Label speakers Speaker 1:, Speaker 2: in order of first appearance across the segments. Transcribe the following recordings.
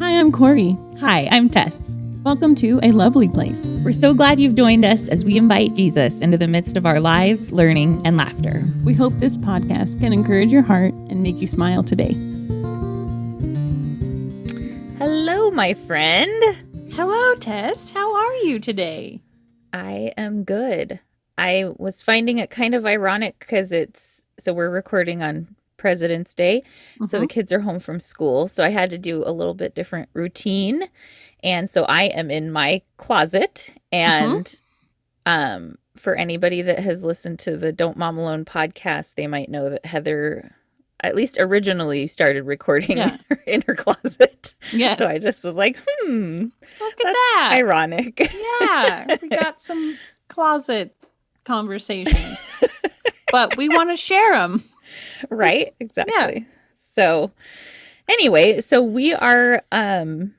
Speaker 1: Hi, I'm Corey.
Speaker 2: Hi, I'm Tess.
Speaker 1: Welcome to A Lovely Place.
Speaker 2: We're so glad you've joined us as we invite Jesus into the midst of our lives, learning, and laughter.
Speaker 1: We hope this podcast can encourage your heart and make you smile today.
Speaker 2: Hello, my friend.
Speaker 1: Hello, Tess. How are you today?
Speaker 2: I am good. I was finding it kind of ironic because we're recording on President's Day. So the kids are home from school. So I had to do a little bit different routine. And so I am in my closet. And for anybody that has listened to the Don't Mom Alone podcast, they might know that Heather at least originally started recording in her closet.
Speaker 1: Yes.
Speaker 2: So I just was like,
Speaker 1: look at
Speaker 2: that's
Speaker 1: that.
Speaker 2: ironic.
Speaker 1: Yeah, we got some closet conversations, but we want to share them.
Speaker 2: Right? Exactly. Yeah. So anyway, so we are on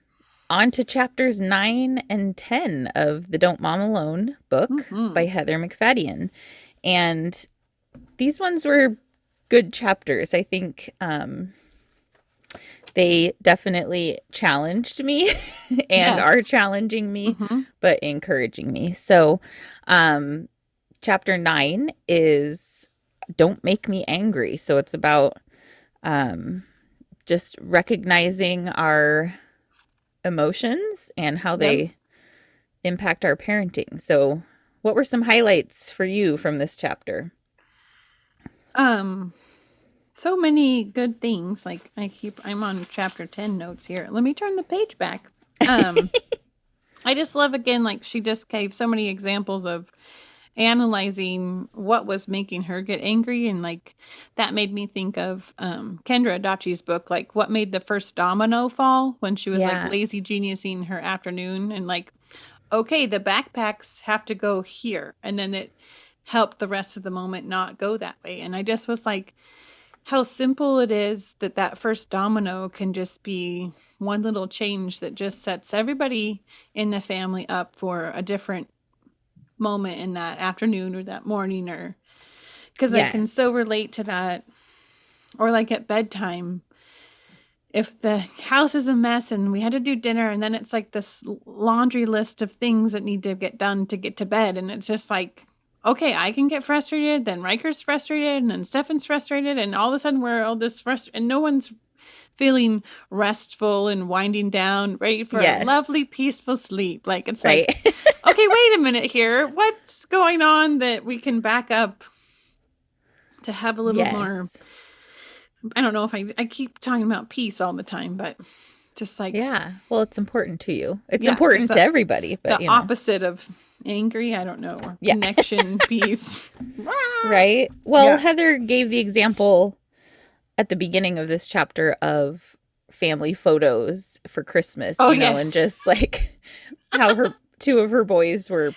Speaker 2: to chapters 9 and 10 of the Don't Mom Alone book by Heather McFadden. And these ones were good chapters. I think they definitely challenged me and are challenging me, but encouraging me. So chapter 9 is Don't Make Me Angry. So it's about just recognizing our emotions and how they impact our parenting. So what were some highlights for you from this chapter?
Speaker 1: So many good things. Like I'm on chapter 10 notes here. Let me turn the page back. I just love, again, like she just gave so many examples of analyzing what was making her get angry, and like that made me think of Kendra Adachi's book, like what made the first domino fall, when she was like lazy geniusing her afternoon, and like, okay, the backpacks have to go here, and then it helped the rest of the moment not go that way. And I just was like, how simple it is that first domino can just be one little change that just sets everybody in the family up for a different moment in that afternoon or that morning, or because I can so relate to that. Or like at bedtime, if the house is a mess and we had to do dinner, and then it's like this laundry list of things that need to get done to get to bed, and it's just like, okay, I can get frustrated, then Riker's frustrated, and then Stefan's frustrated, and all of a sudden we're all this frustrated, and no one's feeling restful and winding down, ready for a lovely, peaceful sleep. Like, it's like, okay, wait a minute here. What's going on that we can back up to have a little more, I don't know if I keep talking about peace all the time, but just like.
Speaker 2: Yeah, well, it's important to you. It's important to everybody. But
Speaker 1: the opposite of angry, I don't know, connection, peace.
Speaker 2: Right? Well, Heather gave the example at the beginning of this chapter of family photos for Christmas, and just like how two of her boys were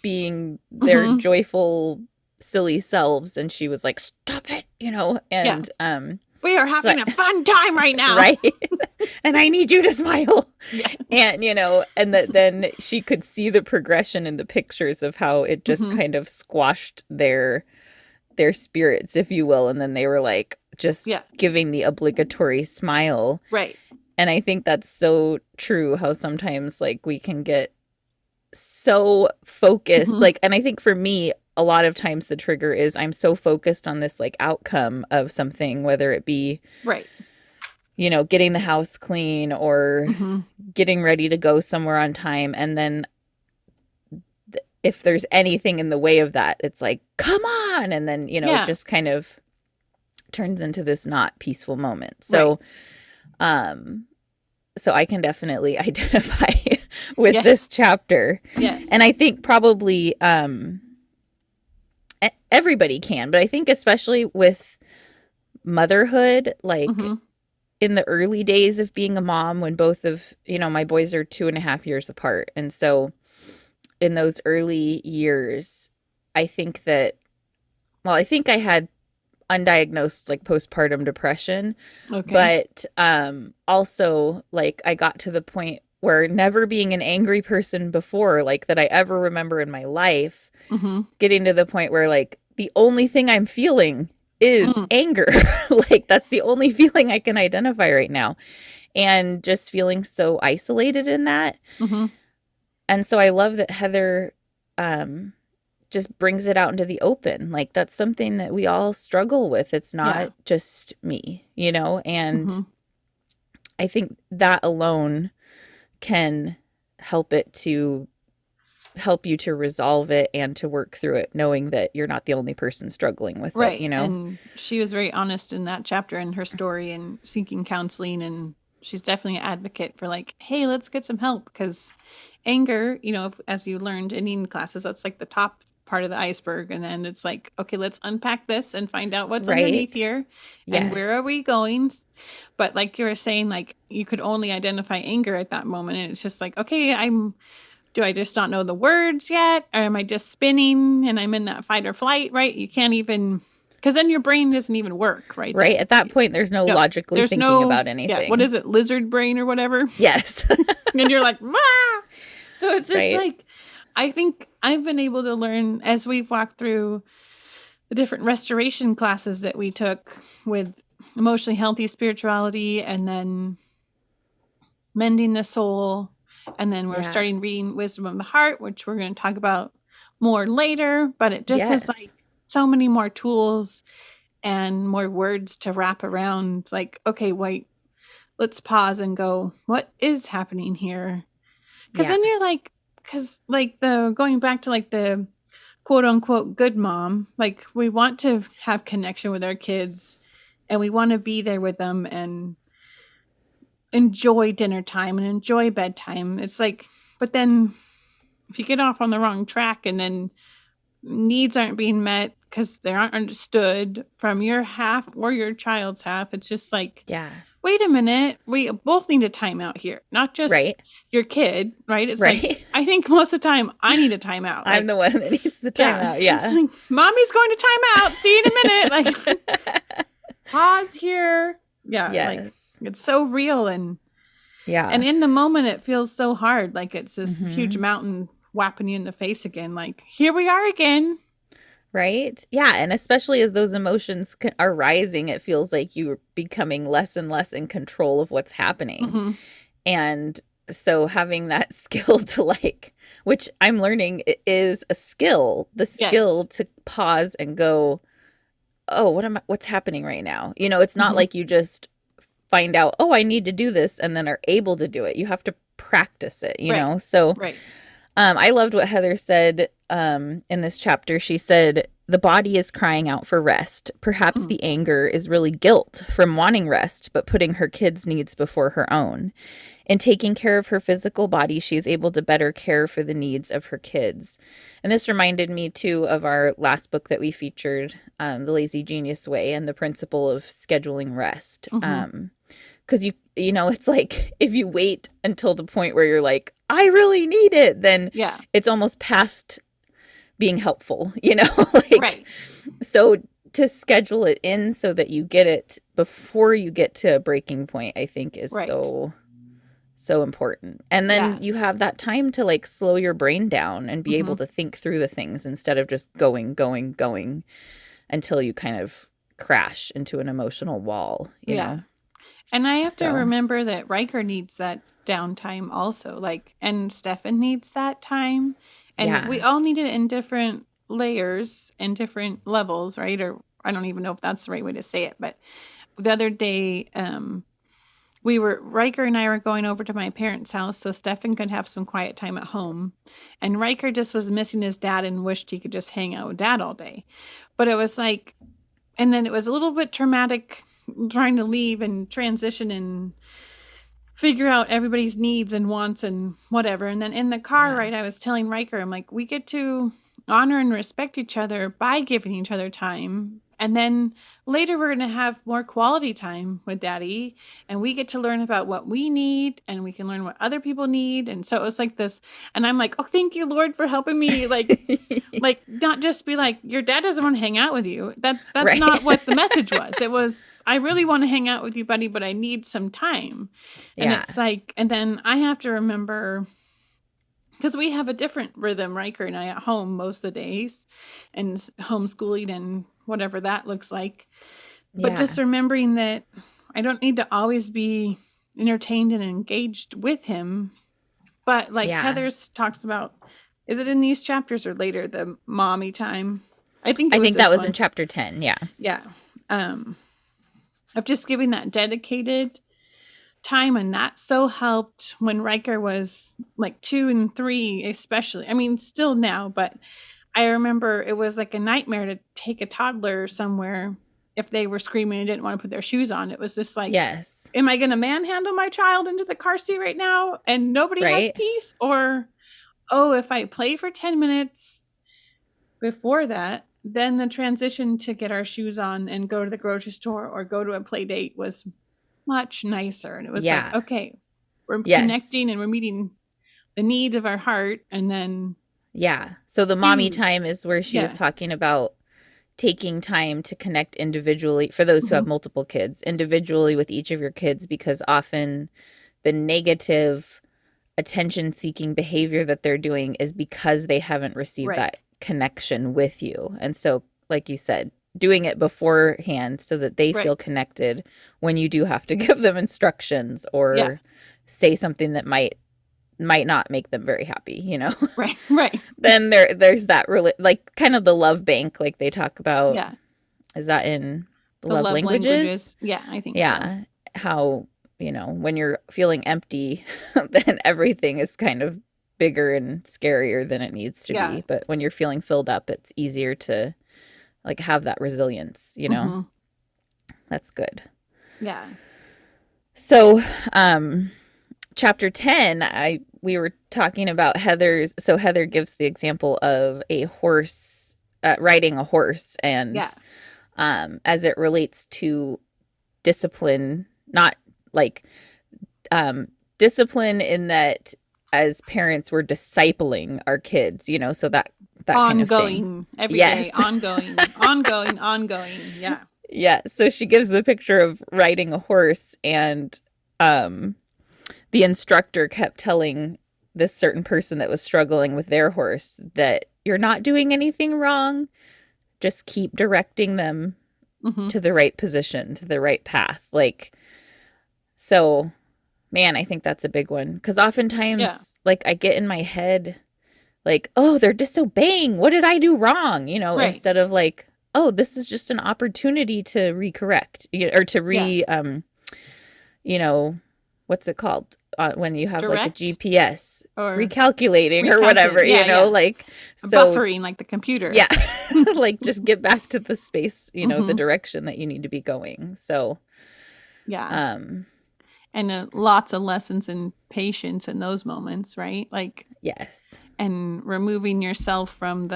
Speaker 2: being their joyful, silly selves, and she was like, stop it, and
Speaker 1: we are having a fun time right now.
Speaker 2: Right? And I need you to smile. And, and then she could see the progression in the pictures of how it just kind of squashed their spirits, if you will. And then they were like, just giving the obligatory smile.
Speaker 1: Right.
Speaker 2: And I think that's so true, how sometimes like we can get so focused, and I think for me, a lot of times the trigger is I'm so focused on this like outcome of something, whether it be getting the house clean or getting ready to go somewhere on time. And then if there's anything in the way of that, it's like, come on. And then, it just kind of turns into this not peaceful moment. So, so I can definitely identify with this chapter.
Speaker 1: Yes.
Speaker 2: And I think probably, everybody can, but I think especially with motherhood, like in the early days of being a mom, when both of, my boys are 2.5 years apart. And so in those early years, I think I had undiagnosed like postpartum depression, but also like I got to the point where, never being an angry person before, like that I ever remember in my life, getting to the point where like the only thing I'm feeling is
Speaker 1: Mm,
Speaker 2: anger. Like that's the only feeling I can identify right now. And just feeling so isolated in that.
Speaker 1: mm-hmm.
Speaker 2: And so I love that Heather um just brings it out into the open. Like that's something that we all struggle with. It's
Speaker 1: Yeah.
Speaker 2: not just me, you know? And
Speaker 1: Mm-hmm.
Speaker 2: I think that alone can help it to help you to resolve it and to work through it, knowing that you're not the only person struggling with it, you
Speaker 1: Right.
Speaker 2: know?
Speaker 1: And she was very honest in that chapter in her story and seeking counseling. And she's definitely an advocate for, like, hey, let's get some help. Because anger, as you learned in eating classes, that's like the top part of the iceberg. And then it's like, okay, let's unpack this and find out what's underneath
Speaker 2: Right?
Speaker 1: here and where are
Speaker 2: Yes.
Speaker 1: we going. But like you were saying, like, you could only identify anger at that moment. And it's just like, okay, do I just not know the words yet? Or am I just spinning and I'm in that fight or flight, right? You can't even, because then your brain doesn't even work right
Speaker 2: Right?
Speaker 1: then.
Speaker 2: At that point, there's no
Speaker 1: No,
Speaker 2: logically
Speaker 1: there's
Speaker 2: thinking
Speaker 1: no,
Speaker 2: about
Speaker 1: yeah, what
Speaker 2: anything.
Speaker 1: is it? Lizard brain or whatever.
Speaker 2: Yes.
Speaker 1: And you're like, ah! So it's just
Speaker 2: Right?
Speaker 1: like, I think I've been able to learn as we've walked through the different restoration classes that we took with emotionally healthy spirituality and then mending the soul. And then we're
Speaker 2: Yeah.
Speaker 1: starting reading Wisdom of the Heart, which we're going to talk about more later. But it just has
Speaker 2: Yes.
Speaker 1: like so many more tools and more words to wrap around. Like, okay, wait, let's pause and go, what is happening here? Because
Speaker 2: Yeah.
Speaker 1: then you're like, because like the going back to like the quote unquote good mom, like we want to have connection with our kids and we want to be there with them and enjoy dinner time and enjoy bedtime. It's like, but then if you get off on the wrong track and then needs aren't being met because they aren't understood from your half or your child's half, it's just like,
Speaker 2: Yeah.
Speaker 1: wait a minute, we both need a timeout here, not just
Speaker 2: Right?
Speaker 1: your kid, right? It's like,
Speaker 2: Right?
Speaker 1: I think most of the time I need a timeout.
Speaker 2: I'm
Speaker 1: Like,
Speaker 2: the one that needs the
Speaker 1: yeah,
Speaker 2: timeout.
Speaker 1: it's
Speaker 2: Yeah.
Speaker 1: like, mommy's going to timeout. See you in a minute. Like, pause here. Yeah, like
Speaker 2: Yes.
Speaker 1: it's so real and
Speaker 2: Yeah.
Speaker 1: in the moment, it feels so hard. Like it's this huge
Speaker 2: Hmm.
Speaker 1: mountain whapping you in the face again. Like, here we are again.
Speaker 2: Right? Yeah. And especially as those emotions are rising, it feels like you're becoming less and less in control of what's happening.
Speaker 1: Mm-hmm.
Speaker 2: And so having that skill to like, which I'm learning is a skill, the skill
Speaker 1: Yes.
Speaker 2: to pause and go, oh, what's happening right now? You know, it's not
Speaker 1: Mm-hmm.
Speaker 2: like you just find out, oh, I need to do this and then are able to do it. You have to practice it, you
Speaker 1: Right.
Speaker 2: know? So
Speaker 1: Right.
Speaker 2: I loved what Heather said in this chapter. She said, the body is crying out for rest. Perhaps
Speaker 1: Mm.
Speaker 2: the anger is really guilt from wanting rest, but putting her kids' needs before her own. In taking care of her physical body, she is able to better care for the needs of her kids. And this reminded me, too, of our last book that we featured, The Lazy Genius Way, and the principle of scheduling rest.
Speaker 1: Mm-hmm.
Speaker 2: Because you know, it's like if you wait until the point where you're like, I really need it, then
Speaker 1: Yeah.
Speaker 2: it's almost past being helpful, you know? Like,
Speaker 1: Right.
Speaker 2: so to schedule it in so that you get it before you get to a breaking point, I think is
Speaker 1: Right.
Speaker 2: so important. And then
Speaker 1: Yeah.
Speaker 2: you have that time to like slow your brain down and be
Speaker 1: Mm-hmm.
Speaker 2: able to think through the things instead of just going until you kind of crash into an emotional wall, you
Speaker 1: Yeah.
Speaker 2: know?
Speaker 1: And I have to
Speaker 2: So,
Speaker 1: remember that Riker needs that downtime also. Like, and Stefan needs that time. And we
Speaker 2: yeah.
Speaker 1: all need it in different layers and different levels, right? Or I don't even know if that's the right way to say it. But the other day, Riker and I were going over to my parents' house so Stefan could have some quiet time at home. And Riker just was missing his dad and wished he could just hang out with dad all day. But it was like, and then it was a little bit traumatic trying to leave and transition and figure out everybody's needs and wants and whatever. And then in the car,
Speaker 2: Yeah.
Speaker 1: right, I was telling Riker, I'm like, we get to honor and respect each other by giving each other time. And then later, we're going to have more quality time with daddy. And we get to learn about what we need and we can learn what other people need. And so it was like this. And I'm like, oh, thank you, Lord, for helping me. Like not just be like your dad doesn't want to hang out with you. That's
Speaker 2: Right.
Speaker 1: not what the message was. It was I really want to hang out with you, buddy, but I need some time. And
Speaker 2: Yeah.
Speaker 1: it's like, and then I have to remember because we have a different rhythm, Riker and I, at home most of the days, and homeschooling and whatever that looks like. But just
Speaker 2: Yeah.
Speaker 1: remembering that I don't need to always be entertained and engaged with him. But like
Speaker 2: Yeah.
Speaker 1: Heather's talks about, is it in these chapters or later, the mommy time? I think it
Speaker 2: I
Speaker 1: was
Speaker 2: think that
Speaker 1: this
Speaker 2: was in
Speaker 1: one.
Speaker 2: chapter 10. Yeah.
Speaker 1: Yeah. Um, of just giving that dedicated time, and that so helped when Riker was like 2 and 3, especially. I mean, still now, but I remember it was like a nightmare to take a toddler somewhere if they were screaming and didn't want to put their shoes on. It was just like,
Speaker 2: Yes.
Speaker 1: am I going to manhandle my child into the car seat right now and nobody has
Speaker 2: Right?
Speaker 1: peace? Or, oh, if I play for 10 minutes before that, then the transition to get our shoes on and go to the grocery store or go to a play date was much nicer. And it was like,
Speaker 2: Yeah.
Speaker 1: okay, we're
Speaker 2: Yes.
Speaker 1: connecting and we're meeting the needs of our heart. And then
Speaker 2: Yeah. So the mommy
Speaker 1: cues.
Speaker 2: time is where she was
Speaker 1: Yeah.
Speaker 2: talking about taking time to connect individually for those who
Speaker 1: Mm-hmm.
Speaker 2: have multiple kids, individually with each of your kids, because often the negative attention seeking behavior that they're doing is because they haven't received
Speaker 1: Right.
Speaker 2: that connection with you. And so, like you said, doing it beforehand so that they
Speaker 1: Right.
Speaker 2: feel connected when you do have to give them instructions
Speaker 1: Yeah.
Speaker 2: or say something that might not make them very happy, you know.
Speaker 1: Right. Right.
Speaker 2: Then there's that really like kind of the love bank like they talk about.
Speaker 1: Yeah.
Speaker 2: Is that in the
Speaker 1: The
Speaker 2: love
Speaker 1: love
Speaker 2: languages?
Speaker 1: languages. Yeah, I think so.
Speaker 2: Yeah, how, when you're feeling empty, then everything is kind of bigger and scarier than it needs to
Speaker 1: Yeah.
Speaker 2: be. But when you're feeling filled up, it's easier to like have that resilience.
Speaker 1: Mm-hmm.
Speaker 2: That's good.
Speaker 1: Yeah.
Speaker 2: So, chapter 10, I we were talking about Heather gives the example of a horse riding a horse, and
Speaker 1: Yeah.
Speaker 2: as it relates to discipline, not like discipline in that as parents we're discipling our kids, so that kind of thing.
Speaker 1: Ongoing, every day,
Speaker 2: Yes.
Speaker 1: ongoing, ongoing, ongoing. Yeah.
Speaker 2: Yeah, so she gives the picture of riding a horse, and um the instructor kept telling this certain person that was struggling with their horse that you're not doing anything wrong, just keep directing them
Speaker 1: Mm-hmm.
Speaker 2: to the right position, to the right path. Like, so, man, I think that's a big one. Because
Speaker 1: Yeah.
Speaker 2: oftentimes, like, I get in my head, like, oh, they're disobeying. What did I do wrong?
Speaker 1: Right.
Speaker 2: Instead of like, oh, this is just an opportunity to recorrect or to
Speaker 1: Yeah.
Speaker 2: you know, what's it called? When you have like a
Speaker 1: Direct
Speaker 2: GPS
Speaker 1: or
Speaker 2: recalculating or
Speaker 1: recalculate.
Speaker 2: whatever,
Speaker 1: Yeah. Yeah.
Speaker 2: like, so
Speaker 1: Buffering like the computer.
Speaker 2: yeah, like just get back to the space, the
Speaker 1: Mm-hmm.
Speaker 2: direction that you need to be going. So,
Speaker 1: Yeah.
Speaker 2: um,
Speaker 1: And lots of lessons in patience in those moments, right? Like,
Speaker 2: yes,
Speaker 1: and removing yourself from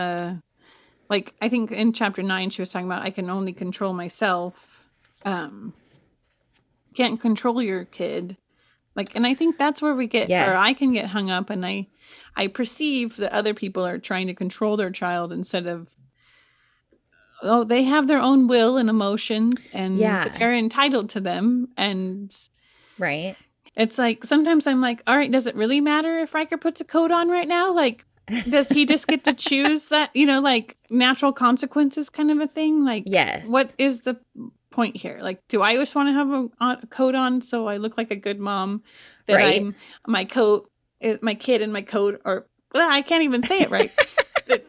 Speaker 1: like, I think in chapter 9, she was talking about, I can only control myself. Um, can't control your kid. Like, and I think that's where or I can
Speaker 2: yes,
Speaker 1: get hung up, and I perceive that other people are trying to control their child instead of, oh, they have their own will and emotions and
Speaker 2: yeah,
Speaker 1: they're entitled to them. And
Speaker 2: right.
Speaker 1: it's like, sometimes I'm like, all right, does it really matter if Riker puts a coat on right now? Like, does he just get to choose that, like natural consequences kind of a thing? Like, what
Speaker 2: Yes,
Speaker 1: is the point here? Like, do I just want to have a coat on so I look like a good mom? That
Speaker 2: right.
Speaker 1: I'm my coat, my kid in my coat, or I can't even say it right.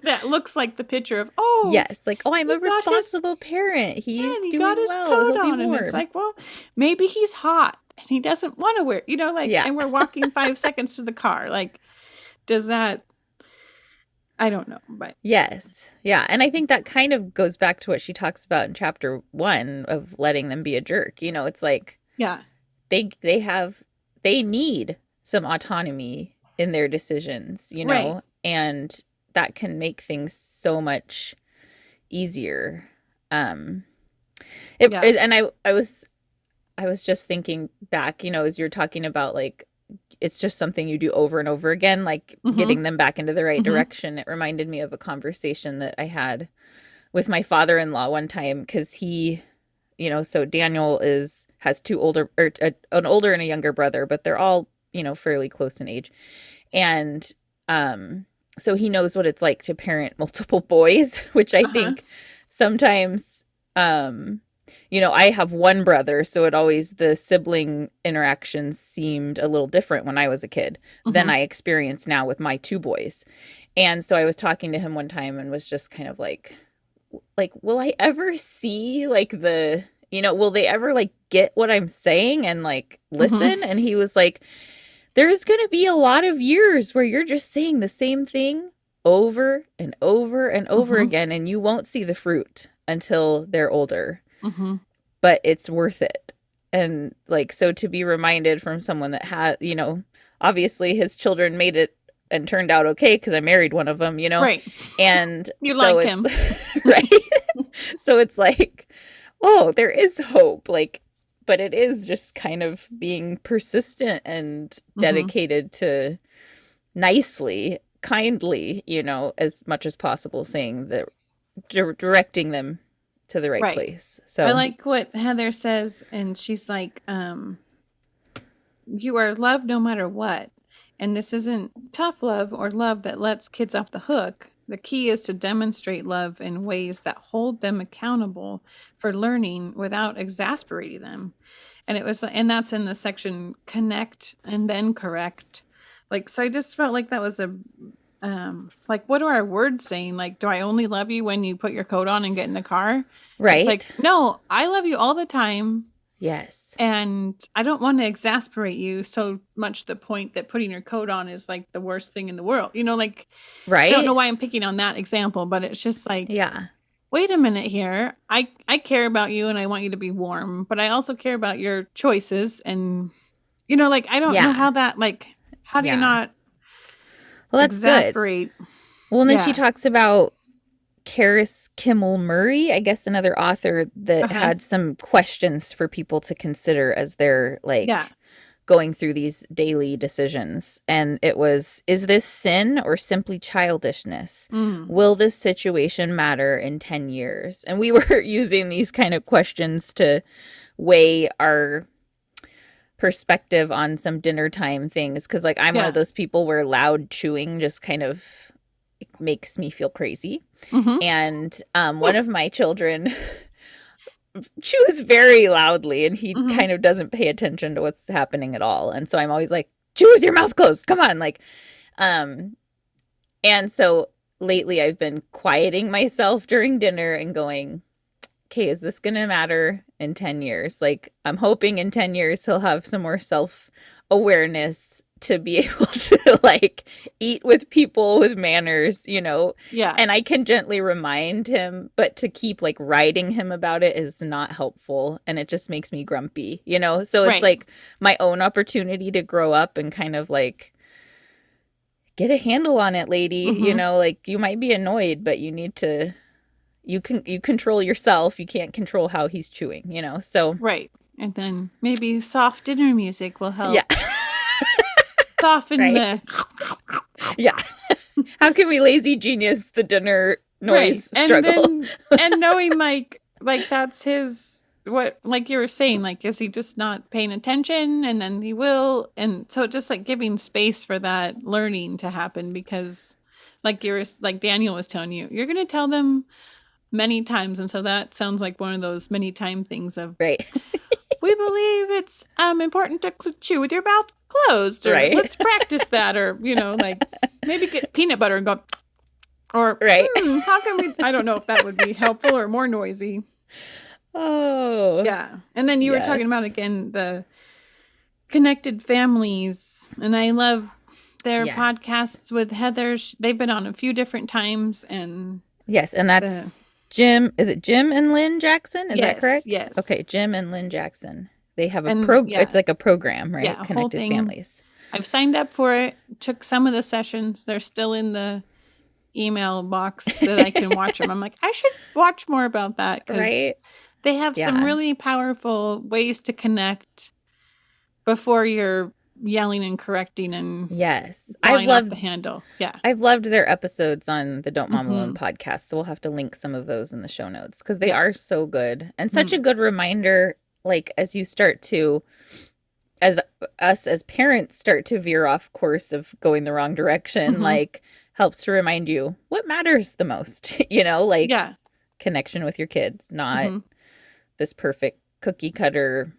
Speaker 1: That looks like the picture of, oh,
Speaker 2: Yes, like, oh, I'm
Speaker 1: he
Speaker 2: a
Speaker 1: got his
Speaker 2: responsible parent.
Speaker 1: yeah,
Speaker 2: He's
Speaker 1: and he got
Speaker 2: doing
Speaker 1: his
Speaker 2: well.
Speaker 1: coat
Speaker 2: He'll be
Speaker 1: on, and it's
Speaker 2: warm.
Speaker 1: like, well, maybe he's hot and he doesn't want to wear, like,
Speaker 2: Yeah.
Speaker 1: and we're walking 5 seconds to the car. Like, does that? I don't know, but
Speaker 2: Yes. Yeah. And I think that kind of goes back to what she talks about in chapter 1 of letting them be a jerk. It's like
Speaker 1: yeah,
Speaker 2: they need some autonomy in their decisions,
Speaker 1: right,
Speaker 2: and that can make things so much easier. Um
Speaker 1: yeah,
Speaker 2: and I was just thinking back, as you're talking about like it's just something you do over and over again, like
Speaker 1: mm-hmm,
Speaker 2: getting them back into the right
Speaker 1: mm-hmm,
Speaker 2: direction. It reminded me of a conversation that I had with my father-in-law one time because so Daniel has two older or an older and a younger brother, but they're all fairly close in age, and um, so he knows what it's like to parent multiple boys, which I
Speaker 1: uh huh,
Speaker 2: think sometimes, um, I have one brother, so the sibling interactions seemed a little different when I was a kid than
Speaker 1: Mm-hmm.
Speaker 2: I experience now with my two boys. And so I was talking to him one time and was just kind of like, will I ever see like will they ever like get what I'm saying and like
Speaker 1: Mm-hmm.
Speaker 2: listen? And he was like, there's going to be a lot of years where you're just saying the same thing over and over and over
Speaker 1: Mm-hmm.
Speaker 2: again, and you won't see the fruit until they're older,
Speaker 1: Mm-hmm.
Speaker 2: but it's worth it. And like, so to be reminded from someone that had, obviously his children made it and turned out okay because I married one of them,
Speaker 1: Right.
Speaker 2: and
Speaker 1: You
Speaker 2: so
Speaker 1: like
Speaker 2: it's
Speaker 1: him.
Speaker 2: right. So it's like, oh, there is hope. Like, but it is just kind of being persistent and
Speaker 1: Mm-hmm.
Speaker 2: dedicated to nicely, kindly, as much as possible, saying that directing them to the right
Speaker 1: Right.
Speaker 2: place.
Speaker 1: I
Speaker 2: So,
Speaker 1: like what Heather says, and she's like, you are loved no matter what. And this isn't tough love or love that lets kids off the hook. The key is to demonstrate love in ways that hold them accountable for learning without exasperating them. And that's in the section connect and then correct. Like, so I just felt like that was like, what are our words saying? Like, do I only love you when you put your coat on and get in the car? It's like,
Speaker 2: right.
Speaker 1: no, I love you all the time.
Speaker 2: Yes.
Speaker 1: And I don't want to exasperate you so much to the point that putting your coat on is like the worst thing in the world. Like, I don't
Speaker 2: Right.
Speaker 1: know why I'm picking on that example, but it's just like,
Speaker 2: Yeah.
Speaker 1: wait a minute here. I care about you and I want you to be warm, but I also care about your choices. And, like, I don't know
Speaker 2: Yeah.
Speaker 1: how that, like, how do you
Speaker 2: Yeah.
Speaker 1: not
Speaker 2: Well, that's good.
Speaker 1: exasperate?
Speaker 2: Well, and then she
Speaker 1: Yeah.
Speaker 2: talks about Karis Kimmel Murray, I guess another author that
Speaker 1: Okay.
Speaker 2: had some questions for people to consider as they're
Speaker 1: Yeah.
Speaker 2: like going through these daily decisions. And it was, is this sin or simply childishness?
Speaker 1: Mm.
Speaker 2: Will this situation matter in 10 years? And we were using these kind of questions to weigh our perspective on some dinner time things. Cause like I'm one of
Speaker 1: Yeah.
Speaker 2: those people where loud chewing just kind of makes me feel crazy.
Speaker 1: Mm-hmm.
Speaker 2: And one of my children chews very loudly and he
Speaker 1: Mm-hmm.
Speaker 2: kind of doesn't pay attention to what's happening at all. And so I'm always like, chew with your mouth closed. Come on. Like, um, and so lately I've been quieting myself during dinner and going, okay, is this going to matter in 10 years? Like, I'm hoping in 10 years he'll have some more self awareness to be able to like eat with people with manners,
Speaker 1: Yeah.
Speaker 2: and I can gently remind him, but to keep like writing him about it is not helpful and it just makes me grumpy. So it's
Speaker 1: Right.
Speaker 2: like my own opportunity to grow up and kind of like get a handle on it, lady.
Speaker 1: Mm-hmm.
Speaker 2: Like you might be annoyed, but you control yourself. You can't control how he's chewing. So
Speaker 1: Right. And then maybe soft dinner music will
Speaker 2: yeah.
Speaker 1: help soften
Speaker 2: Right.
Speaker 1: the
Speaker 2: Yeah. How can we lazy genius the dinner
Speaker 1: right.
Speaker 2: noise
Speaker 1: And
Speaker 2: struggle?
Speaker 1: then and knowing like that's his what like you were saying, like is he just not paying attention and then he will and so just like giving space for that learning to happen because like Daniel was telling you, you're gonna tell them many times and so that sounds like one of those many time things of
Speaker 2: Right.
Speaker 1: we believe it's important to chew with your mouth closed or
Speaker 2: Right.
Speaker 1: let's practice that or like maybe get peanut butter and go or
Speaker 2: Right.
Speaker 1: how can we I don't know if that would be helpful or more noisy.
Speaker 2: Oh,
Speaker 1: Yeah. And then you were
Speaker 2: yes.
Speaker 1: talking about again the connected families and I love their
Speaker 2: Yes.
Speaker 1: podcasts with Heather. They've been on a few different times and
Speaker 2: Yes, and
Speaker 1: the
Speaker 2: that's Jim. Is it Jim and Lynn Jackson? Is that
Speaker 1: yes,
Speaker 2: correct?
Speaker 1: yes.
Speaker 2: Okay, Jim and Lynn Jackson. They have
Speaker 1: And
Speaker 2: it's
Speaker 1: yeah,
Speaker 2: like a program, right?
Speaker 1: yeah, whole
Speaker 2: Connected
Speaker 1: thing.
Speaker 2: Families.
Speaker 1: I've signed up for it, took some of the sessions. They're still in the email box that I can watch them. I'm like, I should watch more about that because
Speaker 2: Right?
Speaker 1: they have some
Speaker 2: Yeah.
Speaker 1: really powerful ways to connect before you're yelling and correcting and
Speaker 2: Yes.
Speaker 1: flying off the handle. Yeah.
Speaker 2: I've loved their episodes on the Don't Mom Alone
Speaker 1: Mm-hmm.
Speaker 2: podcast, so we'll have to link some of those in the show notes because they
Speaker 1: Yeah.
Speaker 2: are so good and such a
Speaker 1: Mm.
Speaker 2: good reminder. Like as you start to, as us as parents start to veer off course of going the wrong direction,
Speaker 1: Mm-hmm.
Speaker 2: like helps to remind you what matters the most. Like
Speaker 1: Yeah.
Speaker 2: connection with your kids, not
Speaker 1: Mm-hmm.
Speaker 2: this perfect cookie cutter,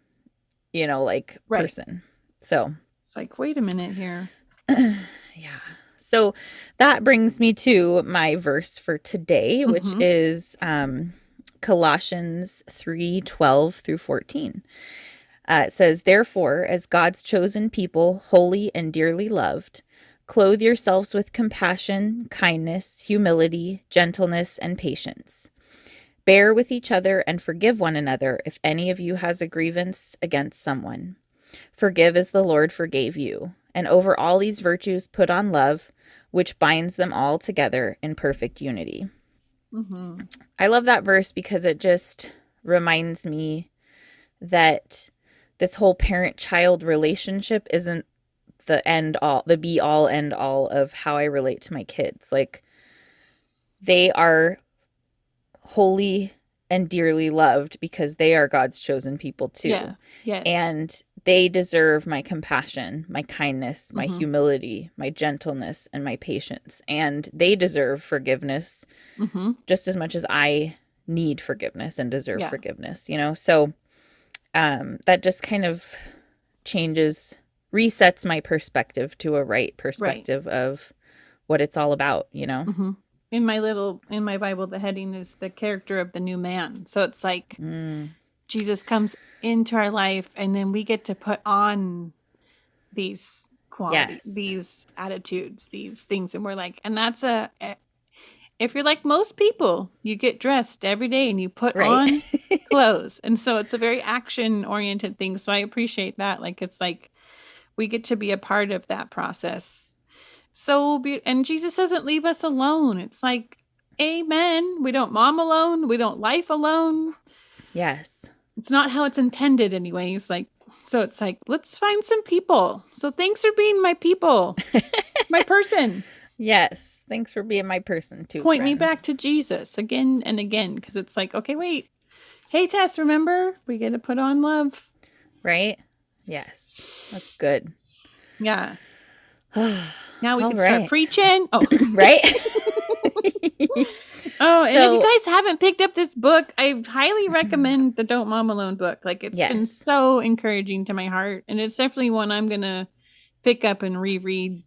Speaker 2: like
Speaker 1: Right.
Speaker 2: person. So,
Speaker 1: It's like, wait a minute here.
Speaker 2: yeah. So that brings me to my verse for today, which
Speaker 1: Mm-hmm.
Speaker 2: is Colossians 3:12-14. It says, therefore, as God's chosen people, holy and dearly loved, clothe yourselves with compassion, kindness, humility, gentleness, and patience. Bear with each other and forgive one another if any of you has a grievance against someone. Forgive as the Lord forgave you. And over all these virtues put on love, which binds them all together in perfect unity.
Speaker 1: Mm-hmm.
Speaker 2: I love that verse because it just reminds me that this whole parent-child relationship isn't the be all end all of how I relate to my kids. Like, they are holy and dearly loved because they are God's chosen people too.
Speaker 1: Yeah. Yes.
Speaker 2: And they deserve my compassion, my kindness, my
Speaker 1: Mm-hmm.
Speaker 2: humility, my gentleness, and my patience. And they deserve forgiveness
Speaker 1: Mm-hmm.
Speaker 2: just as much as I need forgiveness and deserve
Speaker 1: Yeah.
Speaker 2: forgiveness, So that just kind of resets my perspective to a right
Speaker 1: Right.
Speaker 2: perspective of what it's all about.
Speaker 1: Mm-hmm. In my Bible, the heading is the character of the new man. So it's like
Speaker 2: Mm,
Speaker 1: Jesus comes into our life and then we get to put on these quality,
Speaker 2: yes.
Speaker 1: these attitudes, these things. And we're like, and if you're like most people, you get dressed every day and you put
Speaker 2: Right?
Speaker 1: on clothes. And so it's a very action oriented thing. So I appreciate that. Like, it's like we get to be a part of that process. And Jesus doesn't leave us alone. It's like, amen. We don't mom alone. We don't life alone.
Speaker 2: Yes.
Speaker 1: It's not how it's intended, anyways. Like, so it's like, let's find some people. So thanks for being my people, my person.
Speaker 2: Yes. Thanks for being my person too,
Speaker 1: Point me
Speaker 2: friend.
Speaker 1: back to Jesus again and again, because it's like, okay, wait. Hey, Tess, remember? We get to put on love.
Speaker 2: Right? Yes. That's good.
Speaker 1: Yeah. Now we
Speaker 2: All
Speaker 1: can start
Speaker 2: right.
Speaker 1: preaching. Oh.
Speaker 2: Right?
Speaker 1: Oh, and if you
Speaker 2: So,
Speaker 1: guys haven't picked up this book, I highly recommend the Don't Mom Alone book. Like, it's been
Speaker 2: yes.
Speaker 1: so encouraging to my heart, and it's definitely one I'm going to pick up and reread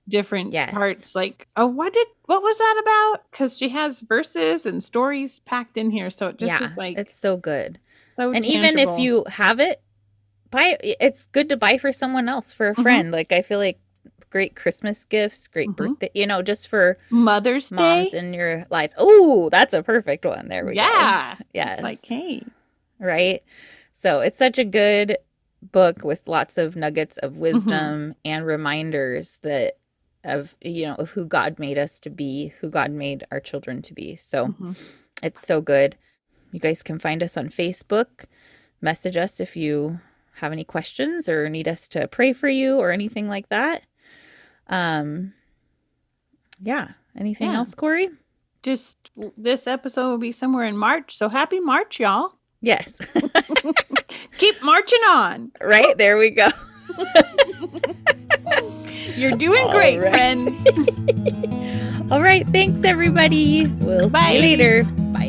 Speaker 1: different
Speaker 2: Yes.
Speaker 1: parts. Like, oh, what was that about? Because she has verses and stories packed in here, so it just is
Speaker 2: Yeah, it's
Speaker 1: like
Speaker 2: so good.
Speaker 1: so
Speaker 2: And even if
Speaker 1: tangible.
Speaker 2: you have it, it's good to buy for someone else, for a
Speaker 1: Mm-hmm.
Speaker 2: friend. Like, I feel like great Christmas gifts, great
Speaker 1: Mm-hmm.
Speaker 2: birthday, just for
Speaker 1: Mother's
Speaker 2: moms
Speaker 1: Day.
Speaker 2: in your lives. Oh, that's a perfect one. There we go.
Speaker 1: Yeah, it's like,
Speaker 2: Yes.
Speaker 1: hey.
Speaker 2: Right? So, it's such a good book with lots of nuggets of
Speaker 1: Mm-hmm.
Speaker 2: wisdom and reminders of who God made us to be, who God made our children to be. So,
Speaker 1: Mm-hmm.
Speaker 2: it's so good. You guys can find us on Facebook. Message us if you have any questions or need us to pray for you or anything like that. Um, yeah. Anything
Speaker 1: Yeah.
Speaker 2: else, Corey?
Speaker 1: Just this episode will be somewhere in March. So happy March, y'all.
Speaker 2: Yes.
Speaker 1: Keep marching on.
Speaker 2: Right. There we go.
Speaker 1: You're doing
Speaker 2: All
Speaker 1: great,
Speaker 2: right.
Speaker 1: friends.
Speaker 2: All right. Thanks, everybody. We'll see you
Speaker 1: Bye.
Speaker 2: later. Bye.